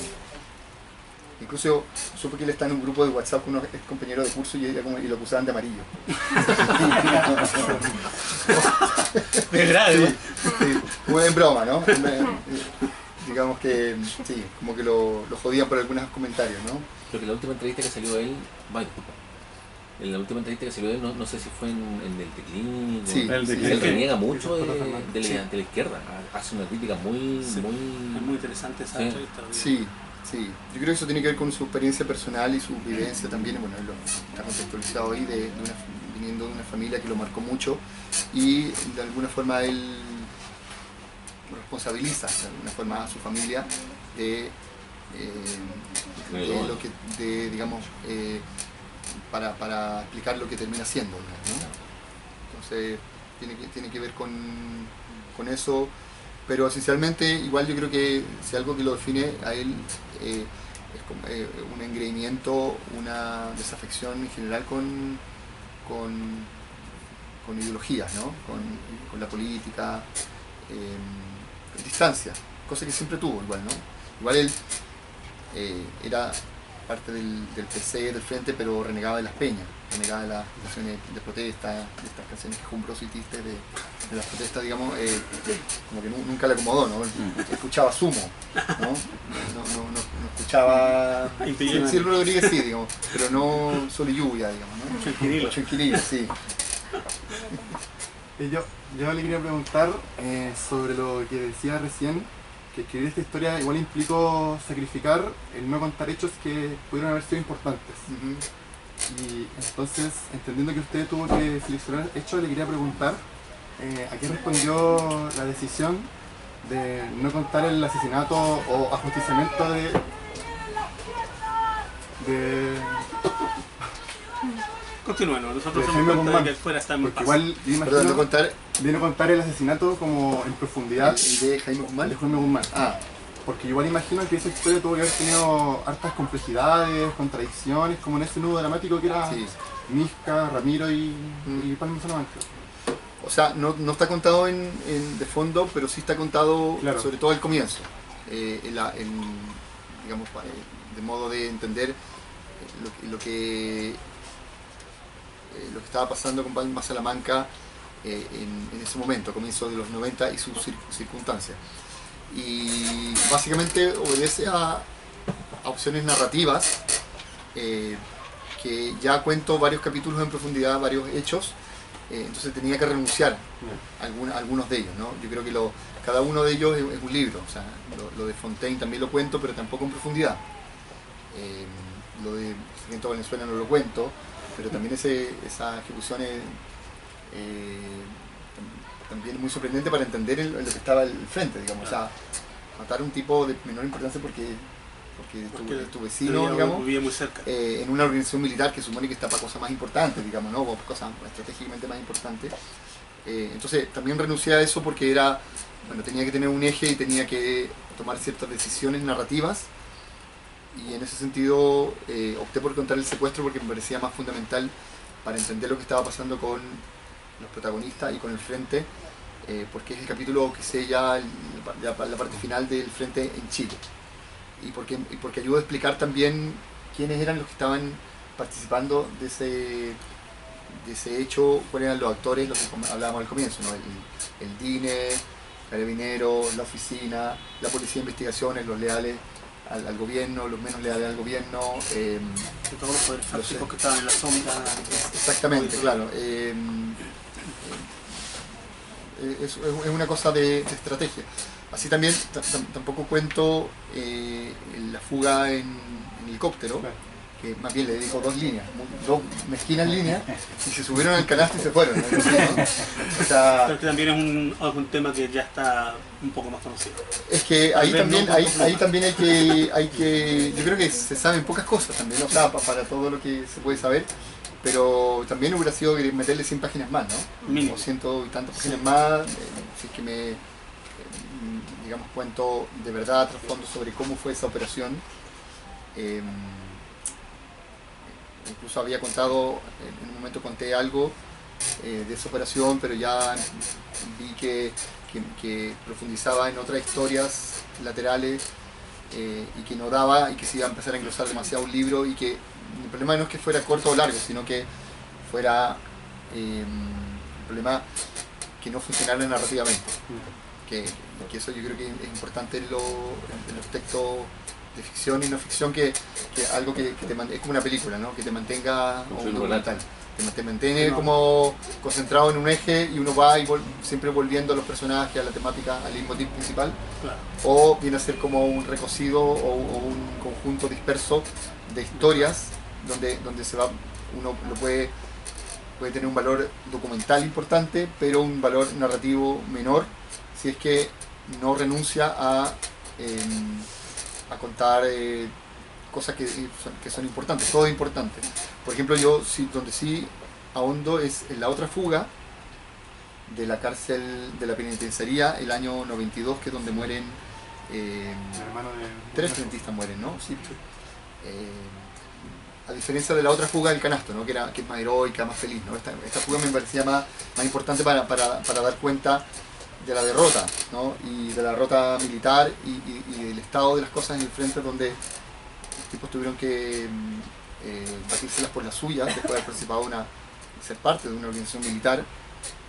Incluso supe que él está en un grupo de WhatsApp con unos compañeros de curso y lo acusaban de amarillo. De grave. Sí, sí, como en broma, ¿no? Digamos que sí, como que lo jodían por algunos comentarios, ¿no? Creo que la última entrevista que salió de él, disculpa. En la última entrevista que salió de él, no sé si fue en el Teclín, sí, él reniega mucho de la izquierda, hace una crítica muy... Es muy interesante esa entrevista. Sí, sí. Yo creo que eso tiene que ver con su experiencia personal y su vivencia también, bueno, él está contextualizado ahí, viniendo de una familia que lo marcó mucho y de alguna forma él responsabiliza de alguna forma a su familia de lo que, digamos, para explicar lo que termina siendo, ¿no? Entonces tiene que ver con eso, pero esencialmente igual yo creo que si algo que lo define a él es como, un engreimiento, una desafección en general con ideologías, ¿no? Con la política, distancia, cosa que siempre tuvo igual, ¿no? Igual él era parte del PC, del frente, pero renegaba de las peñas, renegaba de las canciones de protesta, de estas canciones quejumbrosos y tristes de las protestas, digamos, como que nunca le acomodó, ¿no? Escuchaba Sumo, ¿no? No escuchaba... Silvio Rodríguez sí, digamos, pero no Sol y Lluvia, digamos, ¿no? Ocho Inquilinos, sí. Yo le quería preguntar sobre lo que decía recién, que escribir esta historia igual implicó sacrificar el no contar hechos que pudieron haber sido importantes. Y entonces, entendiendo que usted tuvo que seleccionar hechos, le quería preguntar ¿a qué respondió la decisión de no contar el asesinato o ajusticiamiento de Continuemos, nosotros de somos Jaime cuenta Guzmán? de que fuera está en Porque paz. igual yo imagino de no contar el asesinato como en profundidad ¿El de Jaime Guzmán? de Jaime Guzmán. Ah, Porque igual imagino que esa historia tuvo que haber tenido hartas complejidades, contradicciones, como en ese nudo dramático que era sí. Misca, Ramiro y Palma Salamanca. O sea, no está contado de fondo, pero sí está contado, Claro. sobre todo al comienzo, digamos, de modo de entender lo que estaba pasando con Palma Salamanca en ese momento, comienzo de los 90 y sus circunstancias. Y básicamente obedece a opciones narrativas, que ya cuento varios capítulos en profundidad, varios hechos, entonces tenía que renunciar a algunos de ellos, ¿no? Yo creo que cada uno de ellos es un libro, o sea, lo de Fontaine también lo cuento, pero tampoco en profundidad. Lo de Sargento Valenzuela no lo cuento, pero también esa ejecución es también muy sorprendente para entender en lo que estaba al frente, digamos. O sea, matar a un tipo de menor importancia porque es tu vecino, digamos, vivía muy cerca. en una organización militar que supone que está para cosas más importantes, digamos, ¿no? Cosas estratégicamente más importantes. Entonces también renuncié a eso porque tenía que tener un eje y tenía que tomar ciertas decisiones narrativas, y en ese sentido opté por contar el secuestro porque me parecía más fundamental para entender lo que estaba pasando con los protagonistas y con el frente, porque es el capítulo que sella la parte final del frente en Chile, y porque ayuda a explicar también quiénes eran los que estaban participando de ese hecho, cuáles eran los actores, los que hablábamos al comienzo, ¿no? El DINE, Carabineros, la oficina, la policía de investigaciones, los leales al gobierno, los menos leales al gobierno, Todos los poderes fácticos que estaban en la sombra. exactamente, claro. Es una cosa de estrategia. Así también tampoco cuento la fuga en helicóptero, que más bien le dedico dos mezquinas líneas, y se subieron al canasto y se fueron, ¿no? O sea, Pero que también es un tema que ya está un poco más conocido. es que ahí también hay que yo creo que se saben pocas cosas también, o sea, para todo lo que se puede saber, pero también hubiera sido meterle 100 páginas más, ¿no? Mínimo. O 100 y tantas páginas más, si es que digamos, cuento de verdad a trasfondo sobre cómo fue esa operación. Incluso había contado, en un momento conté algo de esa operación, pero ya vi que profundizaba en otras historias laterales, y que no daba, y que se iba a empezar a engrosar demasiado un libro, y que el problema no es que fuera corto o largo, sino que fuera un problema que no funcionara narrativamente. Que eso yo creo que es importante en los textos de ficción y no ficción, que algo que es como una película, ¿no? Que te mantenga, o un documental, te mantiene como concentrado en un eje, y uno va siempre volviendo a los personajes, a la temática, al leitmotiv principal, claro. O viene a ser como un recocido o un conjunto disperso de historias donde se va, uno lo puede tener un valor documental importante, pero un valor narrativo menor, si es que no renuncia a contar cosas que son importantes. Todo es importante. Por ejemplo, yo donde sí ahondo es en La otra fuga, de la cárcel de la penitenciaría, el año 92, que es donde mueren tres frentistas mueren, ¿no? Sí. A diferencia de La otra fuga del canasto, ¿no? que es más heroica, más feliz, ¿no? Esta fuga me parecía más importante para dar cuenta de la derrota, ¿no? Y de la derrota militar y del estado de las cosas en el frente, donde los tipos tuvieron que batírselas por las suyas después de haber participado ser parte de una organización militar,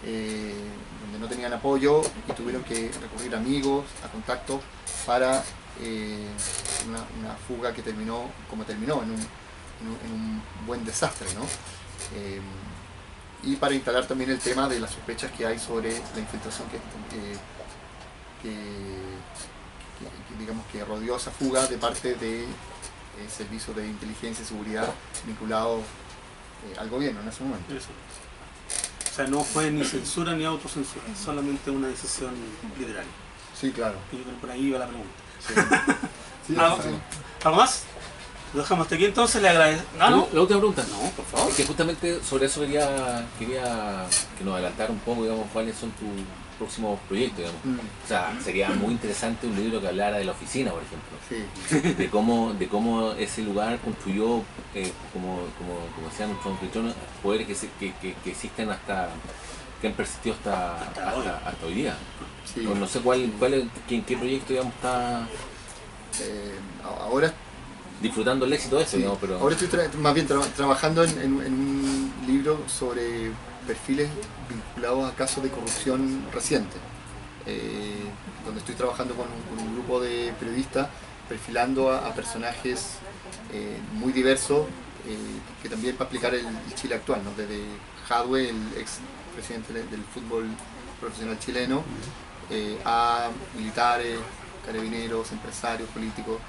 donde no tenían apoyo y tuvieron que recurrir a amigos, a contactos, para una fuga que terminó como terminó, en un buen desastre, ¿no? Y para instalar también el tema de las sospechas que hay sobre la infiltración digamos que rodeó esa fuga de parte de servicios de inteligencia y seguridad vinculados al gobierno en ese momento. Eso. O sea, no fue ni censura ni autocensura, solamente una decisión literaria. Sí, claro. Y yo creo que por ahí iba la pregunta. Sí. ¿Algo más? Lo dejamos hasta aquí, entonces le agradezco. ¿No? La última pregunta. No, por favor. Es que justamente sobre eso quería que nos adelantara un poco, digamos, cuáles son tus próximos proyectos, digamos. O sea, sería muy interesante un libro que hablara de la oficina, por ejemplo. Sí. De cómo ese lugar construyó, como decían nuestros anfitriones, poderes que existen que han persistido hasta hoy día. Sí. No sé en qué proyecto, digamos, está ahora disfrutando el éxito de eso, sí. Digamos, pero... Ahora estoy más bien trabajando en un libro sobre perfiles vinculados a casos de corrupción reciente, donde estoy trabajando con un grupo de periodistas perfilando a personajes muy diversos, que también para aplicar el Chile actual, ¿no? Desde Jadwe, el ex presidente del fútbol profesional chileno, a militares, carabineros, empresarios, políticos,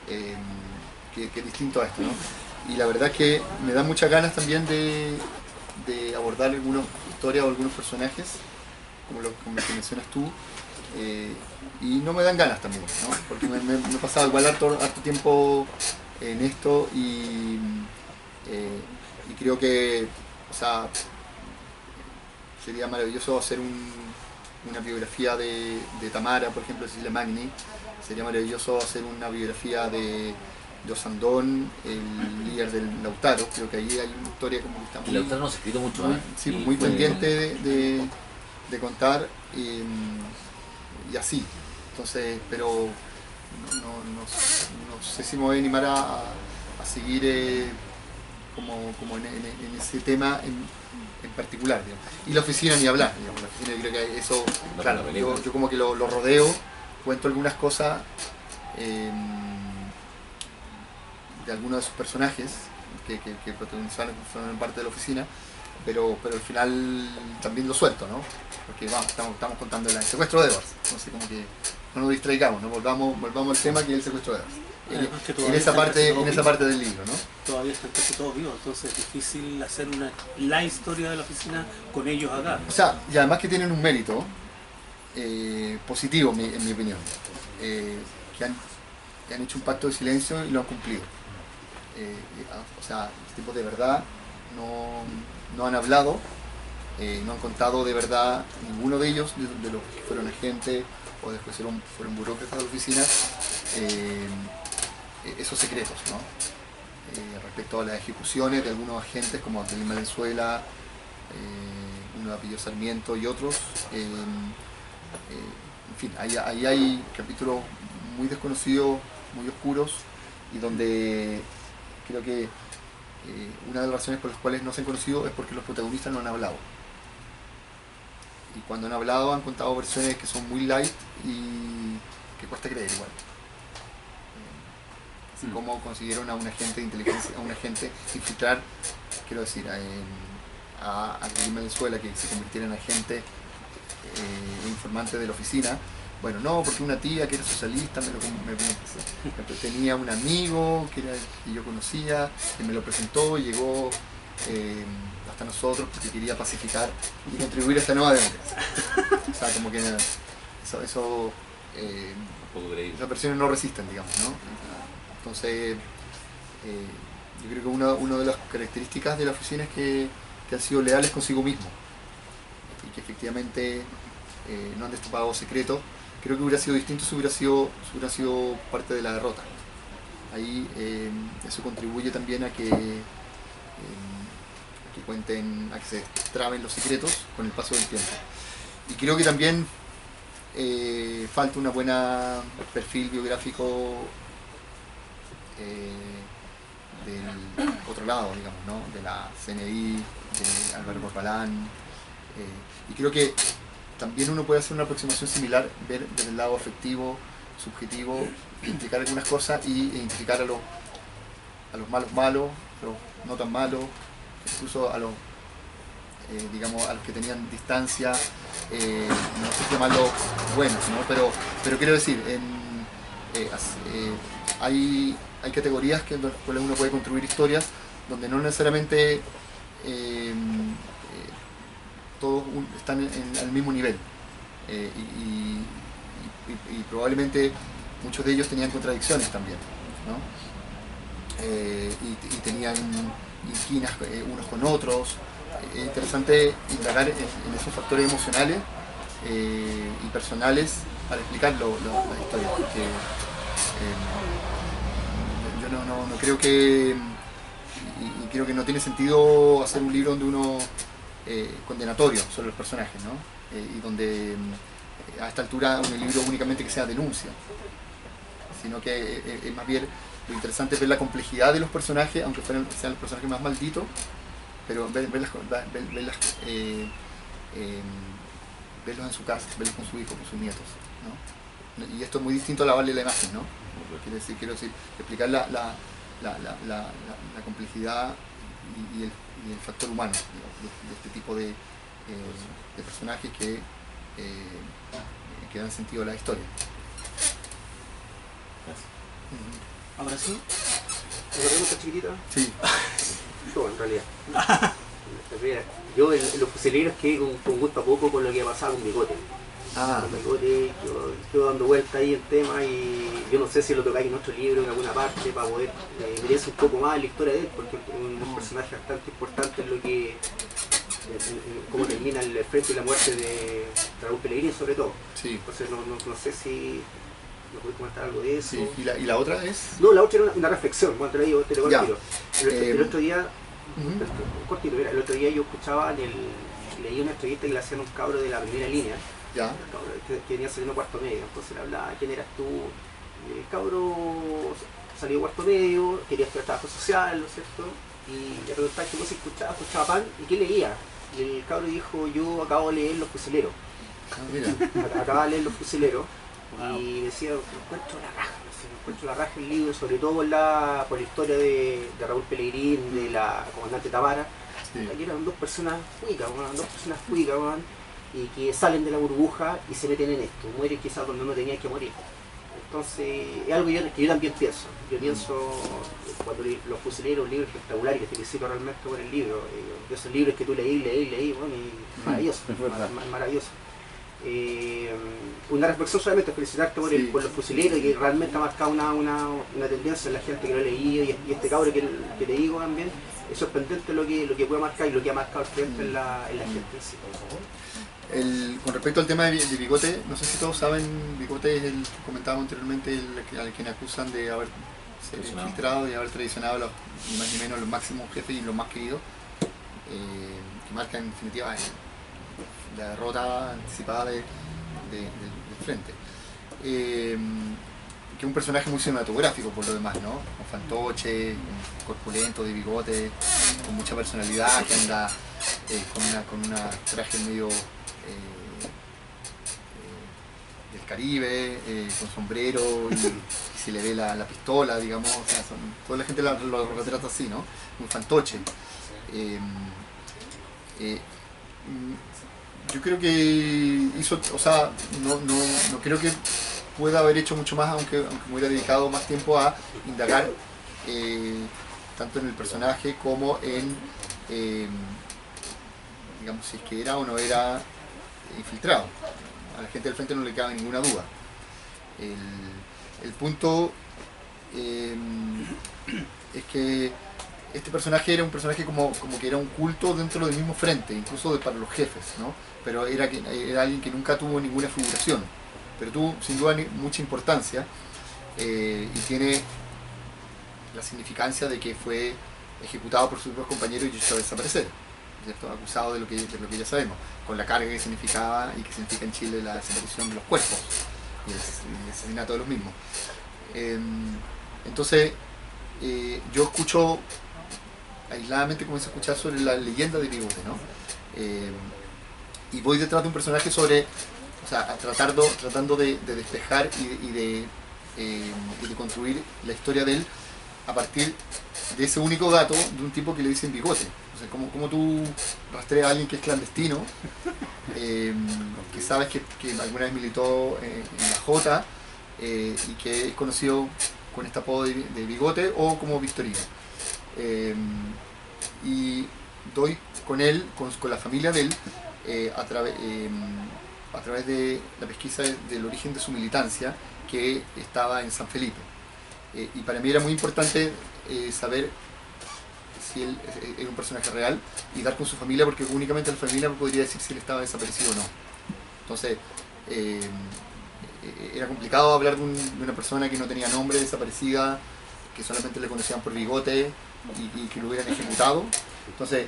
que es distinto a esto, ¿no? Y la verdad es que me da muchas ganas también de abordar algunas historias o algunos personajes, como lo que mencionas tú, y no me dan ganas también, ¿no? Porque me he pasado igual harto tiempo en esto, y creo que, o sea, sería maravilloso hacer una biografía de Tamara, por ejemplo, de Cecilia Magni. Sería maravilloso hacer una biografía de Osandón, el líder del Lautaro. Creo que ahí hay una historia como que está muy... El Lautaro no se ha escrito mucho, muy pendiente de contar, y así. Entonces, pero no sé si me voy a animar a seguir como en ese tema en particular, digamos. Y la oficina ni hablar, digamos. La oficina, yo creo que eso, claro, yo como que lo rodeo, cuento algunas cosas de algunos de sus personajes que protagonizaron, fueron parte de la oficina, pero al final también lo suelto, ¿no? Porque estamos contando el secuestro de Edwards, entonces como que no nos distraigamos, ¿no? Volvamos al tema, que es el secuestro de Edwards. En esa parte del libro, ¿no? Todavía están casi todos vivos, entonces es difícil hacer la historia de la oficina con ellos acá. O sea, y además que tienen un mérito positivo, en mi opinión, que han hecho un pacto de silencio y lo han cumplido. O sea, los tipos de verdad no han hablado, no han contado de verdad ninguno de ellos, de los que fueron agentes o después fueron burócratas de la oficina, esos secretos, ¿no? Respecto a las ejecuciones de algunos agentes como Abdelín Valenzuela, uno de apellido Sarmiento y otros, en fin, ahí hay capítulos muy desconocidos muy oscuros y donde creo que una de las razones por las cuales no se han conocido es porque los protagonistas no han hablado. Y cuando han hablado han contado versiones que son muy light y que cuesta creer igual. Así como consiguieron a un agente de inteligencia, a un agente infiltrar, quiero decir, a Venezuela, que se convirtiera en agente informante de la oficina. Bueno, no, porque una tía que era socialista me tenía un amigo que yo conocía, que me lo presentó, llegó hasta nosotros porque quería pacificar y contribuir a esta nueva democracia. O sea, como que esas versiones no resisten, digamos, ¿no? Entonces, yo creo que una de las características de la oficina es que han sido leales consigo mismo y que efectivamente no han destapado secretos. Creo que hubiera sido distinto si hubiera sido parte de la derrota. Ahí eso contribuye también a que se traben los secretos con el paso del tiempo. Y creo que también falta una buena perfil biográfico del otro lado, digamos, ¿no? De la CNI, de Álvaro Corbalán, y creo que también uno puede hacer una aproximación similar, ver desde el lado afectivo, subjetivo, identificar algunas cosas y identificar a los malos, a los no tan malos, incluso a los digamos, a los que tenían distancia, no sé si llamarlo buenos, ¿no? Pero quiero decir, hay categorías en las cuales uno puede construir historias donde no necesariamente todos están al mismo nivel, y probablemente muchos de ellos tenían contradicciones también, ¿no? Y tenían inquinas unos con otros. Es interesante indagar en esos factores emocionales y personales para explicar las historias, porque yo no creo que, y creo que no tiene sentido hacer un libro donde uno condenatorio sobre los personajes, ¿no? Y donde a esta altura un libro únicamente que sea denuncia, sino que es más bien lo interesante es ver la complejidad de los personajes, aunque sean los personajes más malditos, pero verlos en su casa, verlos con su hijo, con sus nietos, ¿no? Y esto es muy distinto a lavarle la imagen, ¿no? Quiero decir, explicar la complejidad y el factor humano, de este tipo de personajes que dan sentido a la historia. ¿Ahora sí? ¿Una pregunta chiquitita? Sí. No, en realidad. Yo en los fusileros quedé con gusto a poco con lo que pasaba con Bigote. Con Bigote, yo dando vuelta ahí el tema, y yo no sé si lo tocáis en otro libro, en alguna parte, para poder meterse un poco más en la historia de él, porque es un personaje bastante importante en lo que cómo termina el frente y la muerte de Raúl Pellegrini, sobre todo. Sí. Entonces no sé si ¿me puedes comentar algo de eso? Sí. ¿Y la otra es? No, la otra era una reflexión, bueno, te lo digo cortito. El otro día, cortito, mira, el otro día yo escuchaba, leí una entrevista que le hacían a un cabro de la primera línea, que venía saliendo cuarto medio, entonces le hablaba, ¿quién eras tú? Y el cabro salió cuarto medio, quería estudiar trabajo social, ¿no es cierto? Y le preguntaba qué cosa escuchaba pan y qué leía. Y el cabro dijo, yo acabo de leer Los Fusileros. Acabo de leer Los Fusileros. Wow. Y decía, encuentro la raja el libro, sobre todo por la historia de Raúl Pellegrini, de la comandante Tamara. Aquí eran dos personas cuicas, y que salen de la burbuja y se meten en esto, mueren quizás donde no tenían que morir. Entonces es algo que yo también pienso. Yo pienso, cuando Los Fusileros, un libro espectacular, y te felicito realmente por el libro, de esos libros que tú leí, bueno, y maravilloso, maravilloso. Una reflexión solamente, felicitarte por Los Fusileros, y que realmente ha marcado una tendencia en la gente que lo ha leído, y este cabro que te digo también, es sorprendente lo que puede marcar y lo que ha marcado el frente en la gente en sí. Con respecto al tema de Bigote, no sé si todos saben, Bigote es el que comentábamos anteriormente, al quien acusan de haber infiltrado y haber traicionado ni más ni menos los máximos jefes y los más queridos, que marca en definitiva la derrota anticipada del frente. que es un personaje muy cinematográfico por lo demás, ¿no? Con fantoche, corpulento, de bigote, con mucha personalidad, que anda con una traje medio del Caribe, con sombrero y se le ve la pistola, digamos, o sea, toda la gente lo retrata así, ¿no? Un fantoche. Yo creo que hizo, o sea, no creo que pueda haber hecho mucho más, aunque me hubiera dedicado más tiempo a indagar tanto en el personaje como en, digamos, si es que era o no era infiltrado. A la gente del frente no le cabe ninguna duda. El punto es que este personaje era un personaje como que era un culto dentro del mismo frente, incluso para los jefes, ¿no? Pero era alguien que nunca tuvo ninguna figuración, pero tuvo sin duda mucha importancia y tiene la significancia de que fue ejecutado por sus dos compañeros y echado a desaparecer, ¿cierto? Acusado de lo que ya sabemos, con la carga que significaba y que significa en Chile la desaparición de los cuerpos y el asesinato de los mismos. Entonces yo escucho aisladamente, comienzo a escuchar sobre la leyenda de Bigote, ¿no? Y voy detrás de un personaje sobre, o sea, tratando de despejar y de construir la historia de él a partir de ese único dato de un tipo que le dicen Bigote. O sea, como tú rastreas a alguien que es clandestino, que sabes que alguna vez militó en la Jota y que es conocido con este apodo de Bigote o como Victorino. Y doy con él, con la familia de él, a través de la pesquisa del origen de su militancia, que estaba en San Felipe. Y para mí era muy importante saber si él era un personaje real y dar con su familia, porque únicamente la familia podría decir si él estaba desaparecido o no. Entonces era complicado hablar de una persona que no tenía nombre, desaparecida, que solamente le conocían por Bigote y que lo hubieran ejecutado. Entonces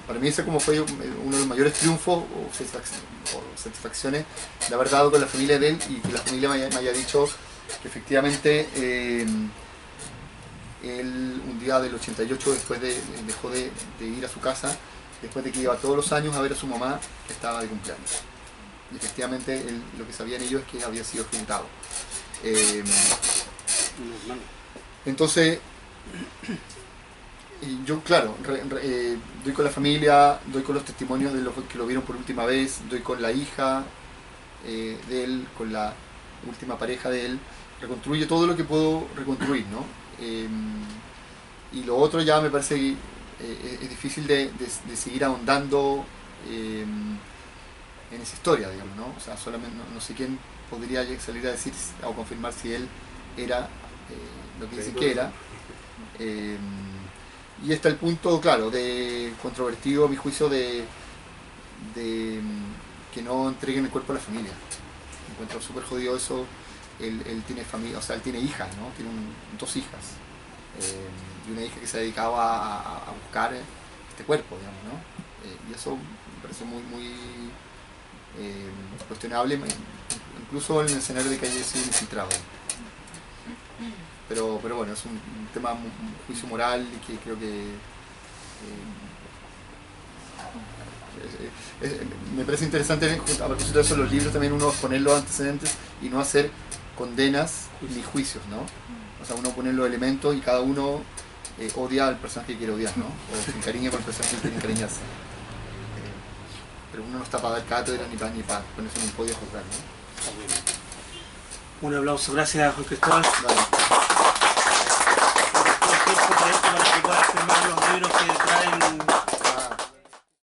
para mí ese como fue uno de los mayores triunfos o satisfacciones de haber dado con la familia de él y que la familia me haya dicho que efectivamente él un día del 88 dejó de ir a su casa después de que iba todos los años a ver a su mamá que estaba de cumpleaños. Y efectivamente lo que sabían ellos es que había sido ejecutado. Entonces yo, claro, doy con la familia, doy con los testimonios de los que lo vieron por última vez, doy con la hija de él, con la última pareja de él, reconstruye todo lo que puedo reconstruir, ¿no? Y lo otro ya me parece que es difícil de seguir ahondando en esa historia, digamos, ¿no? O sea, solamente no sé quién podría salir a decir o confirmar si él era lo que dicen que era. Y está el punto, claro, de controvertido a mi juicio de que no entreguen el cuerpo a la familia. Me encuentro súper jodido eso. Él tiene familia, o sea, él tiene hijas, ¿no? Tiene dos hijas. Y una hija que se ha dedicado a buscar este cuerpo, digamos, ¿no? Y eso me parece muy cuestionable, incluso en el escenario de que haya sido infiltrado. Pero bueno, es un tema, un juicio moral que creo que me parece interesante, a propósito de eso, los libros también uno poner los antecedentes y no hacer condenas ni juicios, ¿no? O sea, uno poner los elementos y cada uno odia al personaje que quiere odiar, ¿no? O se encariña con el personaje que quiere encariñarse. Pero uno no está para dar cátedra ni para ponerse en un podio a juzgar, ¿no? Un aplauso, gracias Juan Cristóbal. Vale. Para que puedas firmar los libros que traen